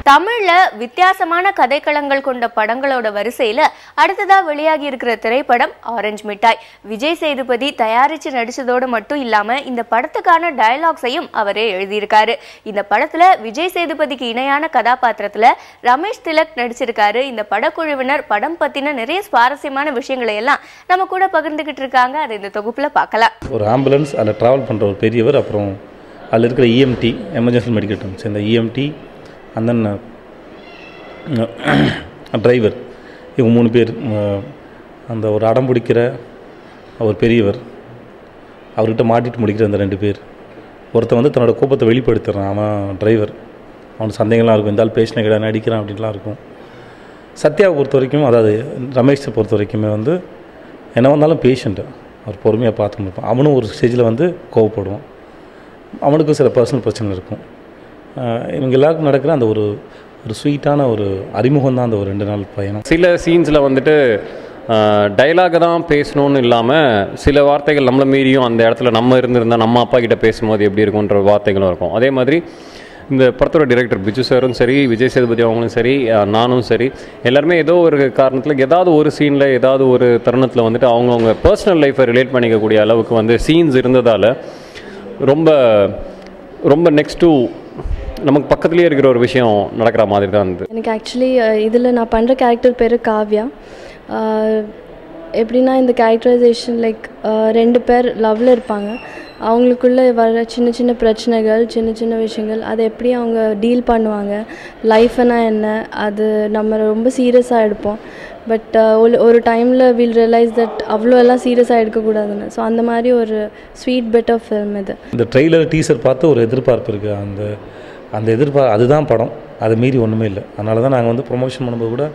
தமிழ்ல வித்தியாசமான கதைக்களங்கள் கொண்ட படங்களோட வரிசையில அடுத்ததா வெளியாகி இருக்கிற திரைப்படம் ஆரஞ்சு மிட்டாய். விஜய் சேதுபதி தயாரிச்சு நடிச்சதோடு மட்டும் இல்லாம இந்த படத்துக்கான டயலாக்ஸையும் அவரே எழுதியிருக்காரு. இந்த படத்துல விஜய் சேதுபதிக்கு இணையான கதாபாத்திரத்துல ரமேஷ் திலக் நடிச்சிருக்காரு. இந்த படக்குழுவினர் படம் பத்தின நிறைய சுவாரஸ்யமான விஷயங்களை எல்லாம் நம்ம கூட பகிர்ந்துகிட்டு இருக்காங்க. அதை இந்த தொகுப்புல பார்க்கலாம். ஒரு ஆம்புலன்ஸ் அதில் ட்ராவல் பண்ணுற ஒரு பெரியவர், அப்புறம் அதில் இருக்கிற இஎம்டி எமர்ஜென்சி மெடிக்கல் டீம்ஸ், இந்த இஎம்டி அண்ட் தென் டிரைவர், இவங்க 3 பேர். அந்த ஒரு அடம் பிடிக்கிற ஒரு பெரியவர், அவர்கிட்ட மாட்டிட்டு முடிக்கிற அந்த 2 பேர். ஒருத்தன் வந்து தன்னோட கோபத்தை வெளிப்படுத்துகிறான், அவன் டிரைவர். அவனுக்கு சந்தேகம்லாம் இருக்கும், இந்த ஆள் பேசின கிடையாது நடிக்கிறான் அப்படின்லாம் இருக்கும். சத்யாவை பொறுத்த வரைக்கும், அதாவது ரமேஷை பொறுத்த வரைக்குமே வந்து என்ன வந்தாலும் பேஷண்ட்டு, அவர் பொறுமையாக பார்த்துன்னு இருப்பான். அவனும் ஒரு ஸ்டேஜில் வந்து கோவப்படுவான், அவனுக்கும் சில பர்சனல் பிரச்சனை இருக்கும். இவங்க எல்லாருக்கும் நடக்கிற அந்த ஒரு ஸ்வீட்டான ஒரு அறிமுகம் தான் அந்த ஒரு 2 நாள் பயணம். சில சீன்ஸில் வந்துட்டு டைலாக தான் பேசணுன்னு இல்லாமல் சில வார்த்தைகள் நம்மளை மீறியும் அந்த இடத்துல நம்ம இருந்திருந்தால் நம்ம அப்பா கிட்ட பேசும்போது எப்படி இருக்குன்ற வார்த்தைகளும் இருக்கும். அதே மாதிரி இந்த படத்தோட டைரக்டர் பிஜு சாரும் சரி, விஜய் சேதுபதி அவங்களும் சரி, நானும் சரி, எல்லாருமே ஏதோ ஒரு காரணத்தில் ஏதாவது ஒரு சீனில் ஏதாவது ஒரு தருணத்தில் வந்துட்டு அவங்கவுங்க பர்சனல் லைஃப்பை ரிலேட் பண்ணிக்கக்கூடிய அளவுக்கு வந்து சீன்ஸ் இருந்ததால் ரொம்ப ரொம்ப நெக்ஸ்ட் டு நமக்கு பக்கத்துலேயே இருக்கிற ஒரு விஷயம் நடக்கிற மாதிரி தான் இருந்தது. எனக்கு ஆக்சுவலி இதில் நான் பண்ணுற கேரக்டர் பேர் காவ்யா. எப்படின்னா இந்த கேரக்டரைசேஷன் லைக் 2 பேர் லவ்வில் இருப்பாங்க. அவங்களுக்குள்ளே வர சின்ன சின்ன பிரச்சனைகள், சின்ன சின்ன விஷயங்கள், அதை எப்படி அவங்க டீல் பண்ணுவாங்க, லைஃப்னா என்ன, அது நம்ம ரொம்ப சீரியஸாக எடுப்போம். பட் ஒரு டைமில் வில் ரியலைஸ் தட் அவ்வளோ எல்லாம் சீரியஸாக எடுக்கக்கூடாதுன்னு. ஸோ அந்த மாதிரி ஒரு ஸ்வீட் பெட்டர் ஃபில்ம் இது. இந்த ட்ரெய்லர் டீசர் பார்த்து ஒரு எதிர்பார்ப்பு இருக்குது. அந்த எதிர்பார்ப்பு அதுதான் படம், அதை மீறி ஒன்றுமே இல்லை. அதனால தான் நாங்கள் வந்து ப்ரொமோஷன் பண்ணும்போது கூட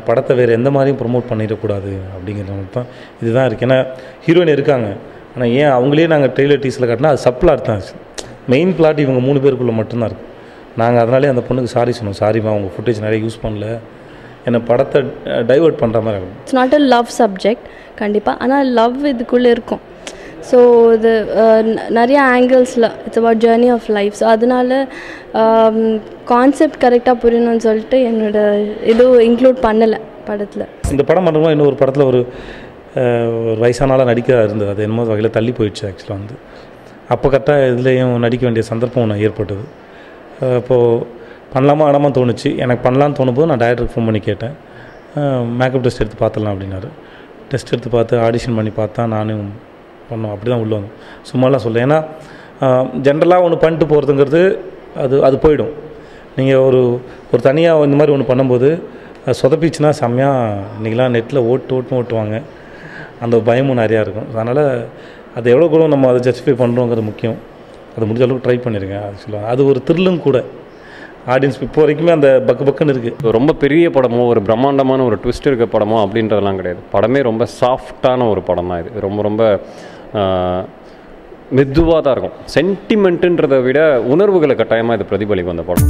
படத்தை வேறு எந்த மாதிரியும் ப்ரொமோட் பண்ணிடக்கூடாது அப்படிங்கிறது தான் இதுதான் இருக்குது. ஏன்னா ஹீரோயின் இருக்காங்க, ஆனால் ஏன் அவங்களே நாங்கள் ட்ரெய்லர் டீசரில் காட்டினா அது சப்ளாட் தான். மெயின் பிளாட் இவங்க 3 பேருக்குள்ளே மட்டும்தான் இருக்குது. நாங்கள் அதனாலே அந்த பொண்ணுக்கு சாரி சொன்னோம், சாரிம்மா உங்கள் ஃபுட்டேஜ் நிறைய யூஸ் பண்ணல, என்னை படத்தை டைவர்ட் பண்ணுற மாதிரி இருக்கும். It's not a love subject கண்டிப்பாக, ஆனால் லவ் இதுக்குள்ளே இருக்கும். ஸோ இது நிறைய ஆங்கிள்ஸில் it's about journey of life. So அதனால கான்செப்ட் கரெக்டாக புரியணும்னு சொல்லிட்டு இது இன்க்ளூட் பண்ணலை படத்தில். இந்த படம் பண்ணுறோம். இன்னொரு படத்தில் ஒரு வயசானால நடிக்க இருந்தது, அது என்னமோ வகையில் தள்ளி போயிடுச்சு ஆக்சுவலாக வந்து. அப்போ கரெக்டாக இதுலேயும் நடிக்க வேண்டிய சந்தர்ப்பம் ஒன்று ஏற்பட்டது. இப்போது பண்ணலாமா வேணாமா தோணுச்சு. எனக்கு பண்ணலான்னு தோணும்போது நான் டைரக்டருக்கு ஃபோன் பண்ணி கேட்டேன், மேக்கப் டெஸ்ட் எடுத்து பார்த்துடலாம் அப்படின்னாரு. டெஸ்ட் எடுத்து பார்த்து ஆடிஷன் பண்ணி பார்த்தா நானும் பண்ணோம். அப்படி தான் உள்ளே வந்தோம், சும்மாலாம் சொல்ல. ஏன்னா ஜென்ரலாக ஒன்று பண்ணிட்டு போகிறதுங்கிறது அது போயிடும். நீங்கள் ஒரு தனியாக இந்த மாதிரி ஒன்று பண்ணும்போது சொதப்பிச்சுன்னா செம்மையாக இன்றைக்கெலாம் நெட்டில் ஓட்டுவாங்க. அந்த பயமும் நிறையா இருக்கும். அதனால் அது எவ்வளோ கூட நம்ம அதை ஜஸ்டிஃபை பண்ணுறோங்கிறது முக்கியம். அது முடிஞ்ச அளவுக்கு ட்ரை பண்ணியிருக்கேன். ஆக்சுவலாக அது ஒரு த்ரில்லும் கூட. ஆடியன்ஸ் இப்போ வரைக்குமே அந்த பக்குன்னு இருக்குது. ரொம்ப பெரிய படமோ ஒரு பிரம்மாண்டமான ஒரு ட்விஸ்ட் இருக்க படமோ அப்படின்றதெல்லாம் கிடையாது. படமே ரொம்ப சாஃப்டான ஒரு படம் தான் இது. ரொம்ப ரொம்ப மெதுவாக தான் இருக்கும். சென்டிமெண்ட்டுன்றதை விட உணர்வுகளை கட்டாயமாக இது பிரதிபலிக்கும் அந்த படம்.